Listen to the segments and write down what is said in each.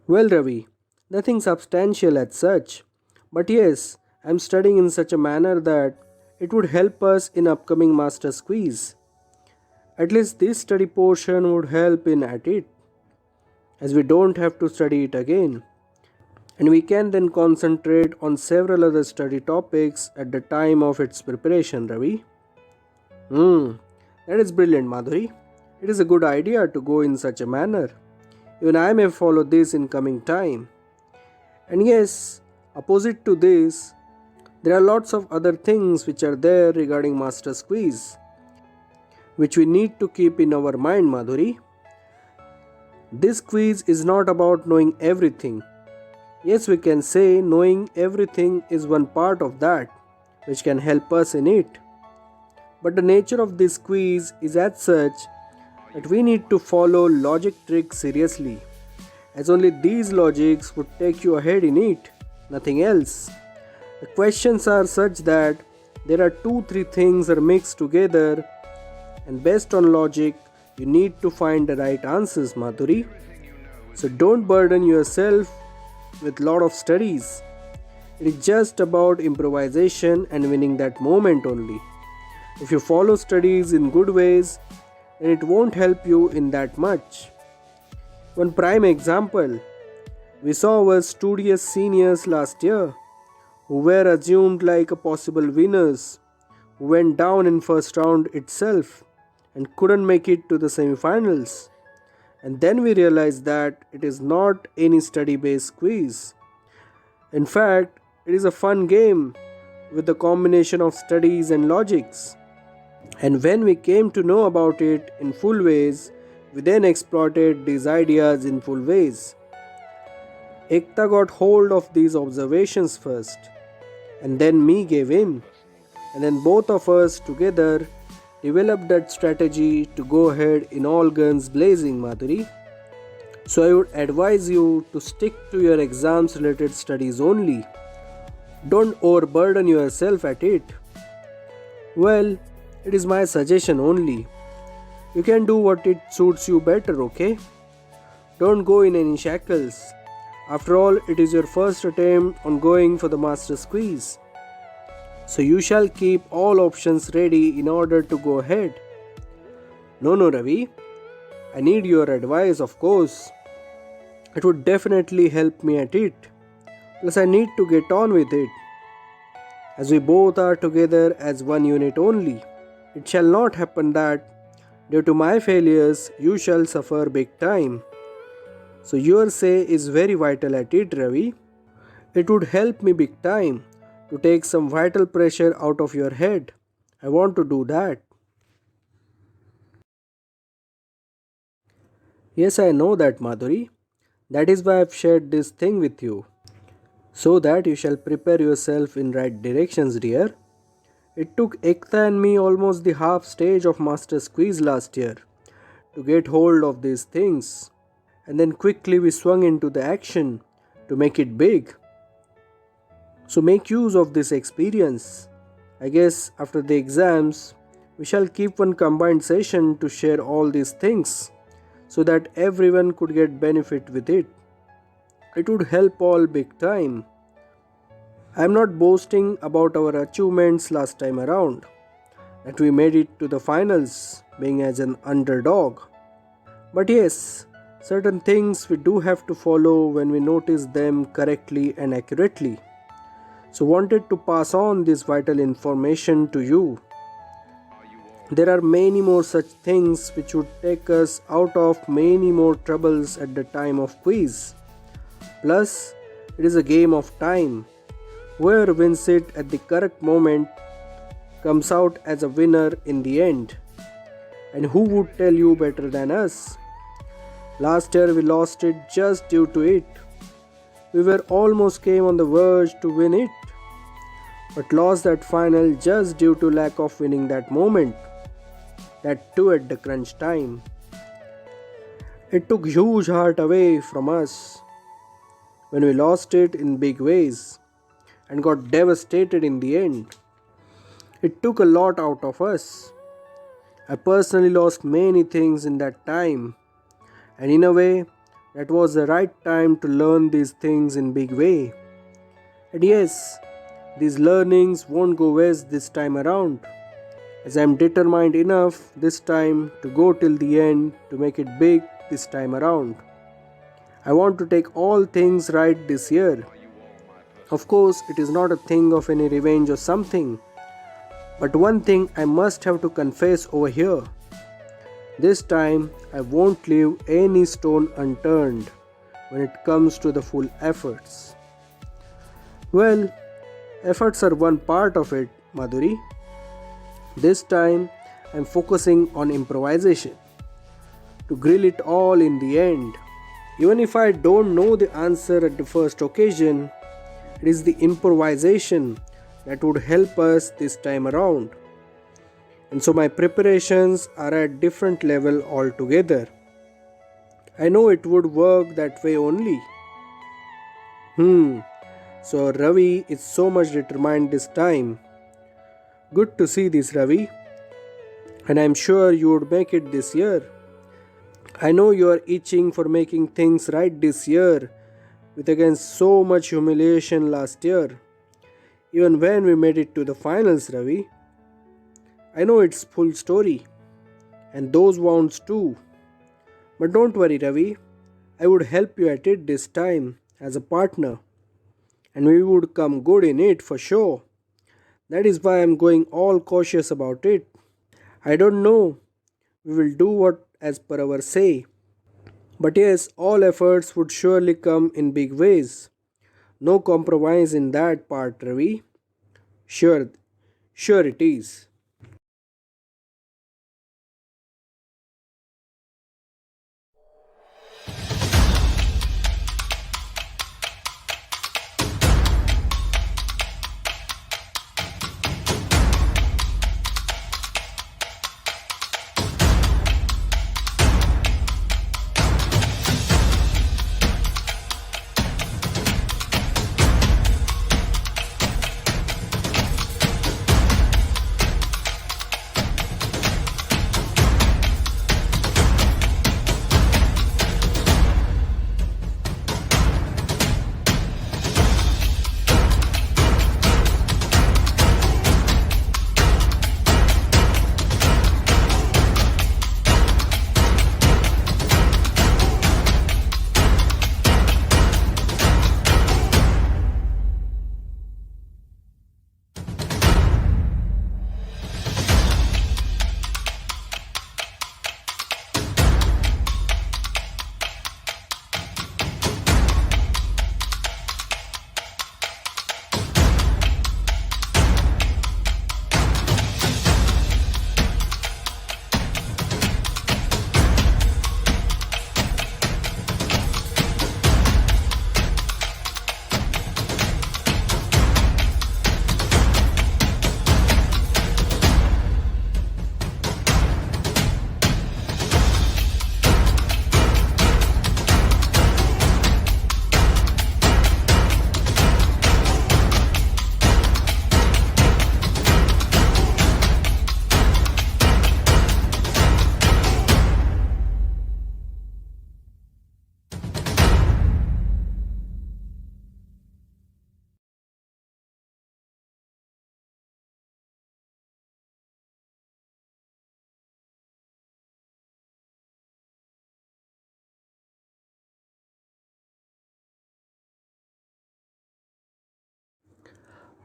Well, Ravi, nothing substantial as such. But yes, I'm studying in such a manner that it would help us in upcoming master's quiz. At least this study portion would help in at it, as we don't have to study it again. And we can then concentrate on several other study topics at the time of its preparation, Ravi. Hmm, that is brilliant, Madhuri. It is a good idea to go in such a manner. Even I may follow this in coming time. And yes, opposite to this, there are lots of other things which are there regarding Master's Quiz, which we need to keep in our mind, Madhuri. This quiz is not about knowing everything. Yes, we can say knowing everything is one part of that, which can help us in it. But the nature of this quiz is as such that we need to follow logic tricks seriously, as only these logics would take you ahead in it, nothing else. The questions are such that there are 2 3 things are mixed together, and based on logic, you need to find the right answers, Madhuri. So don't burden yourself with lot of studies. It is just about improvisation and winning that moment only. If you follow studies in good ways, then it won't help you in that much. One prime example, we saw our studious seniors last year, who were assumed like a possible winners, who went down in first round itself and couldn't make it to the semifinals. And then we realized that it is not any study based quiz. In fact, it is a fun game with the combination of studies and logics. And when we came to know about it in full ways, we then exploited these ideas in full ways. Ekta got hold of these observations first, and then me gave in, and then both of us together developed that strategy to go ahead in all guns blazing, Madhuri. So I would advise you to stick to your exams related studies only. Don't overburden yourself at it. Well, it is my suggestion only. You can do what it suits you better, okay? Don't go in any shackles. After all, it is your first attempt on going for the master's quiz. So you shall keep all options ready in order to go ahead. No, Ravi. I need your advice, of course. It would definitely help me at it. Plus, I need to get on with it, as we both are together as one unit only. It shall not happen that, due to my failures, you shall suffer big time. So your say is very vital at it, Ravi. It would help me big time to take some vital pressure out of your head. I want to do that. Yes, I know that, Madhuri. That is why I've shared this thing with you, so that you shall prepare yourself in right directions, dear. It took Ekta and me almost the half stage of Master's Quiz last year to get hold of these things, and then quickly we swung into the action to make it big. So make use of this experience. I guess after the exams, we shall keep one combined session to share all these things so that everyone could get benefit with it. It would help all big time. I am not boasting about our achievements last time around, that we made it to the finals being as an underdog. But yes, certain things we do have to follow when we notice them correctly and accurately. So wanted to pass on this vital information to you. There are many more such things which would take us out of many more troubles at the time of quiz. Plus, it is a game of time. Whoever wins it at the correct moment comes out as a winner in the end. And who would tell you better than us? Last year we lost it just due to it. We were almost came on the verge to win it, but lost that final just due to lack of winning that moment. That too at the crunch time. It took huge heart away from us when we lost it in big ways and got devastated in the end. It took a lot out of us. I personally lost many things in that time, and in a way, that was the right time to learn these things in big way. And yes, these learnings won't go waste this time around, as I am determined enough this time to go till the end to make it big this time around. I want to take all things right this year. Of course, it is not a thing of any revenge or something, but one thing I must have to confess over here. This time, I won't leave any stone unturned when it comes to the full efforts. Well, efforts are one part of it, Madhuri. This time, I'm focusing on improvisation to grill it all in the end. Even if I don't know the answer at the first occasion, it is the improvisation that would help us this time around. And so my preparations are at different level altogether. I know it would work that way only. So Ravi is so much determined this time. Good to see this, Ravi. And I'm sure you would make it this year. I know you are itching for making things right this year with against so much humiliation last year. Even when we made it to the finals, Ravi. I know it's full story. And those wounds too. But don't worry, Ravi. I would help you at it this time as a partner. And we would come good in it for sure. That is why I'm going all cautious about it. I don't know. We will do what as per our say. But yes, all efforts would surely come in big ways. No compromise in that part, Ravi. Sure it is.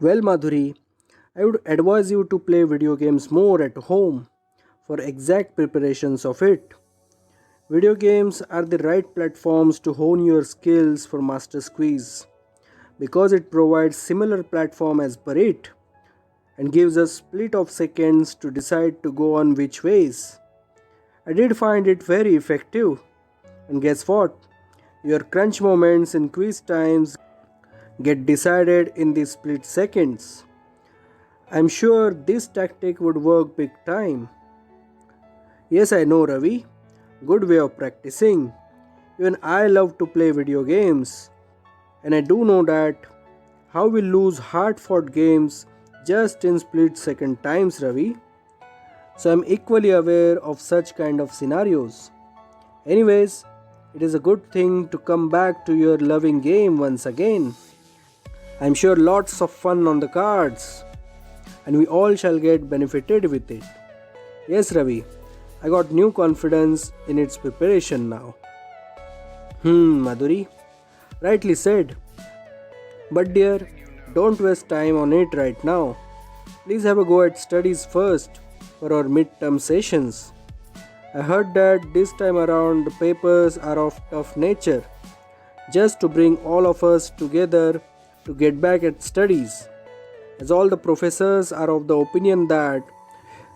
Well, Madhuri, I would advise you to play video games more at home for exact preparations of it. Video games are the right platforms to hone your skills for Master Squeeze because it provides similar platform as per it and gives us split of seconds to decide to go on which ways. I did find it very effective. And guess what? Your crunch moments in quiz times get decided in the split seconds. I'm sure this tactic would work big time. Yes, I know, Ravi. Good way of practicing. Even I love to play video games. And I do know that how we lose hard fought games just in split second times, Ravi. So I'm equally aware of such kind of scenarios. Anyways, It is a good thing to come back to your loving game once again. I'm sure lots of fun on the cards, and we all shall get benefited with it. Yes, Ravi, I got new confidence in its preparation now. Madhuri, rightly said. But dear, don't waste time on it right now. Please have a go at studies first for our midterm sessions. I heard that this time around the papers are of tough nature, just to bring all of us together to get back at studies, as all the professors are of the opinion that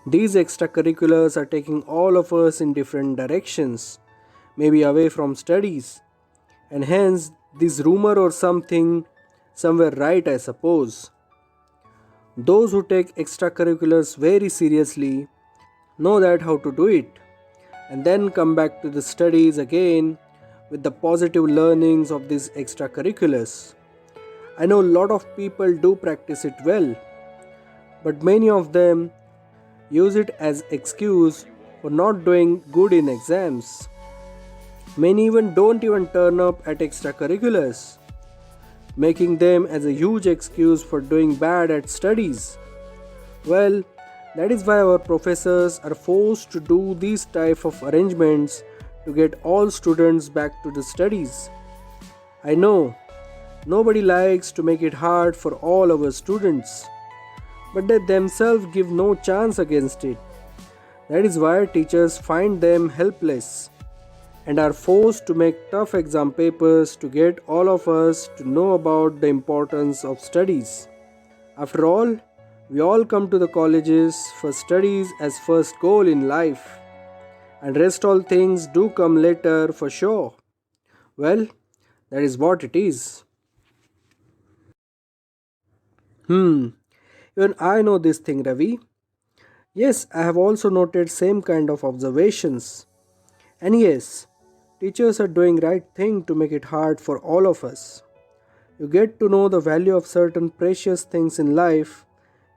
these extracurriculars are taking all of us in different directions, maybe away from studies, and hence this rumor or something somewhere right, I suppose. Those who take extracurriculars very seriously know that how to do it, and then come back to the studies again with the positive learnings of these extracurriculars. I know a lot of people do practice it well, but many of them use it as excuse for not doing good in exams. Many even don't even turn up at extracurriculars, making them as a huge excuse for doing bad at studies. Well, that is why our professors are forced to do these type of arrangements to get all students back to the studies. I know nobody likes to make it hard for all our students, but they themselves give no chance against it. That is why teachers find them helpless and are forced to make tough exam papers to get all of us to know about the importance of studies. After all, we all come to the colleges for studies as first goal in life, and rest all things do come later for sure. Well, that is what it is. Even I know this thing, Ravi. Yes, I have also noted same kind of observations. And yes, teachers are doing right thing to make it hard for all of us. You get to know the value of certain precious things in life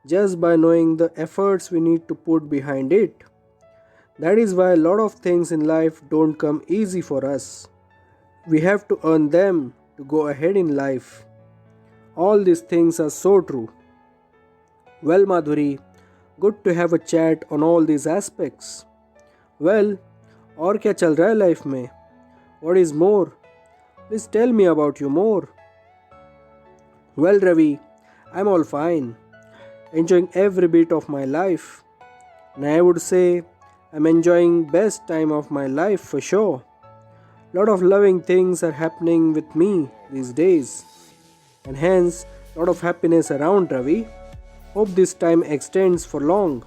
just by knowing the efforts we need to put behind it. That is why a lot of things in life don't come easy for us. We have to earn them to go ahead in life. All these things are so true. Well, Madhuri, good to have a chat on all these aspects. Well, और क्या चल रहा है life में? What is more? Please tell me about you more. Well, Ravi, I'm all fine, enjoying every bit of my life. And I would say I'm enjoying best time of my life for sure. Lot of loving things are happening with me these days, and hence lot of happiness around, Ravi. Hope this time extends for long.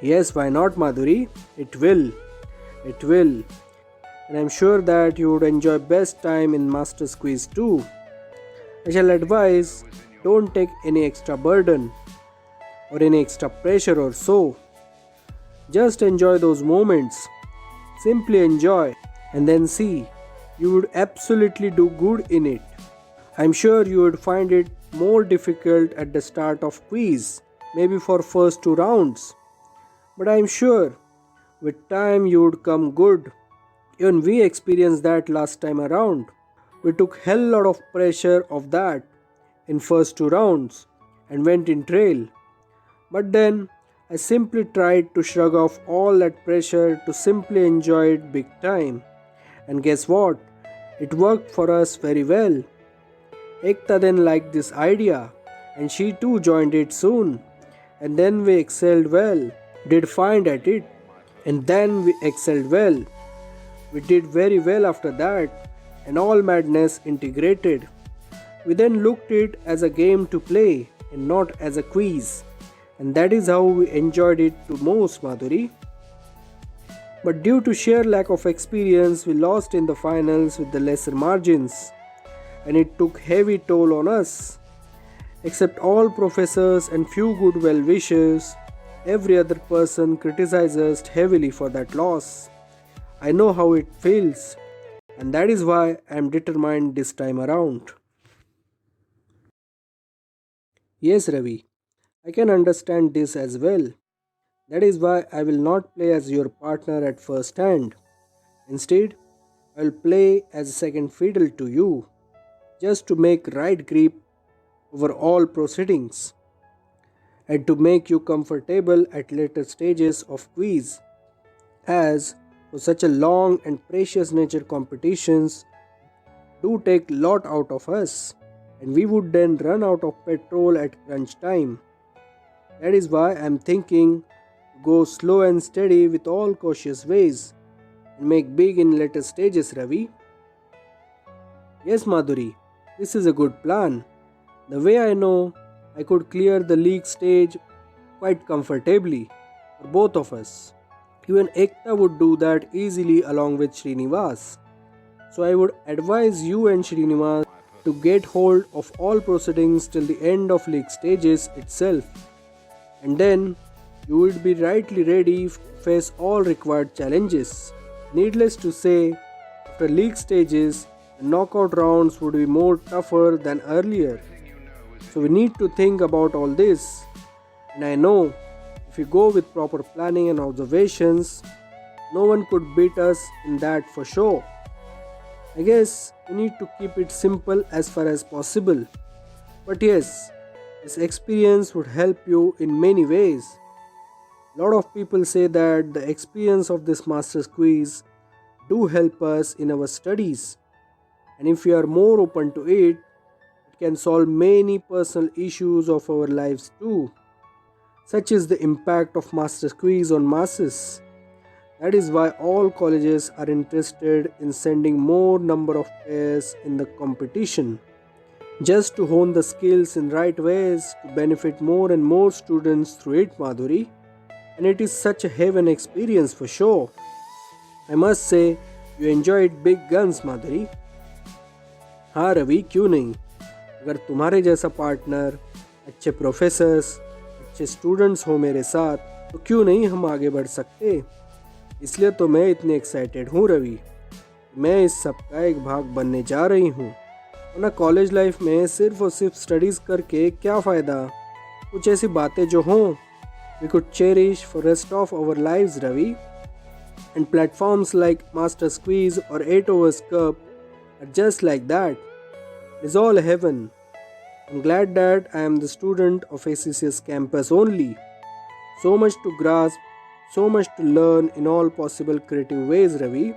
Yes, why not, Madhuri? It will. It will. And I'm sure that you would enjoy best time in Master's Quiz too. I shall advise, don't take any extra burden or any extra pressure or so. Just enjoy those moments. Simply enjoy, and then see, you would absolutely do good in it. I'm sure you would find it more difficult at the start of quiz, maybe for first two rounds. But I'm sure with time you would come good. Even we experienced that last time around. We took hell lot of pressure of that in first two rounds and went in trail. But then I simply tried to shrug off all that pressure to simply enjoy it big time. And guess what? It worked for us very well. Ekta then liked this idea and she too joined it soon. And then we excelled well, did fine at it. And then we excelled well. We did very well after that, and all madness integrated. We then looked it as a game to play and not as a quiz. And that is how we enjoyed it to most, Madhuri. But due to sheer lack of experience, we lost in the finals with the lesser margins. And it took heavy toll on us. Except all professors and few good well-wishers, every other person criticized us heavily for that loss. I know how it feels, and that is why I am determined this time around. Yes, Ravi, I can understand this as well. That is why I will not play as your partner at first hand. Instead, I'll play as a second fiddle to you, just to make right grip over all proceedings and to make you comfortable at later stages of quiz. As for such a long and precious nature competitions do take lot out of us, and we would then run out of petrol at crunch time. That is why I'm thinking to go slow and steady with all cautious ways and make big in later stages, Ravi. Yes, Madhuri, this is a good plan. The way I know, I could clear the league stage quite comfortably for both of us. Even Ekta would do that easily along with Srinivas. So I would advise you and Srinivas to get hold of all proceedings till the end of league stages itself, and then you would be rightly ready to face all required challenges. Needless to say, after league stages, the knockout rounds would be more tougher than earlier. So we need to think about all this. And I know if we go with proper planning and observations, no one could beat us in that for sure. I guess we need to keep it simple as far as possible. But yes, this experience would help you in many ways. A lot of people say that the experience of this master's quiz do help us in our studies, and if we are more open to it, it can solve many personal issues of our lives too. Such is the impact of master's quiz on masses. That is why all colleges are interested in sending more number of pairs in the competition, just to hone the skills in right ways to benefit more and more students through it, Madhuri. And it is such a heaven experience for sure. I must say, you enjoyed big guns, Madhuri. हाँ रवि, क्यों नहीं? अगर तुम्हारे जैसा partner, अच्छे professors, अच्छे students हो मेरे साथ, तो क्यों नहीं हम आगे बढ़ सकते? इसलिए तो मैं इतनी एक्साइटेड हूँ रवि। मैं इस सब का एक भाग बनने जा रही हूँ। वरना कॉलेज लाइफ में सिर्फ और सिर्फ स्टडीज़ करके क्या फ़ायदा? कुछ ऐसी बातें जो हों we could cherish for rest of our lives, Ravi. And platforms like Master's Quiz or 8 Overs Cup are just like that. It's all heaven. I'm glad that I am the student of ACCS campus only. So much to grasp, so much to learn in all possible creative ways, Ravi.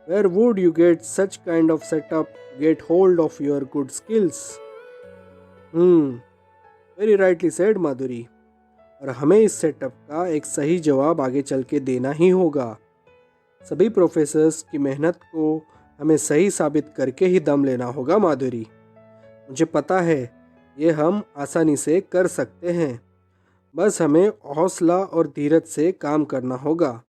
Where would you get such kind of setup to get hold of your good skills? Very rightly said, Madhuri. और हमें इस setup का एक सही जवाब आगे चल के देना ही होगा। सभी प्रोफेसर्स की मेहनत को हमें सही साबित करके ही दम लेना होगा, माधुरी। मुझे पता है ये हम आसानी से कर सकते हैं। बस हमें हौसला और धीरज से काम करना होगा।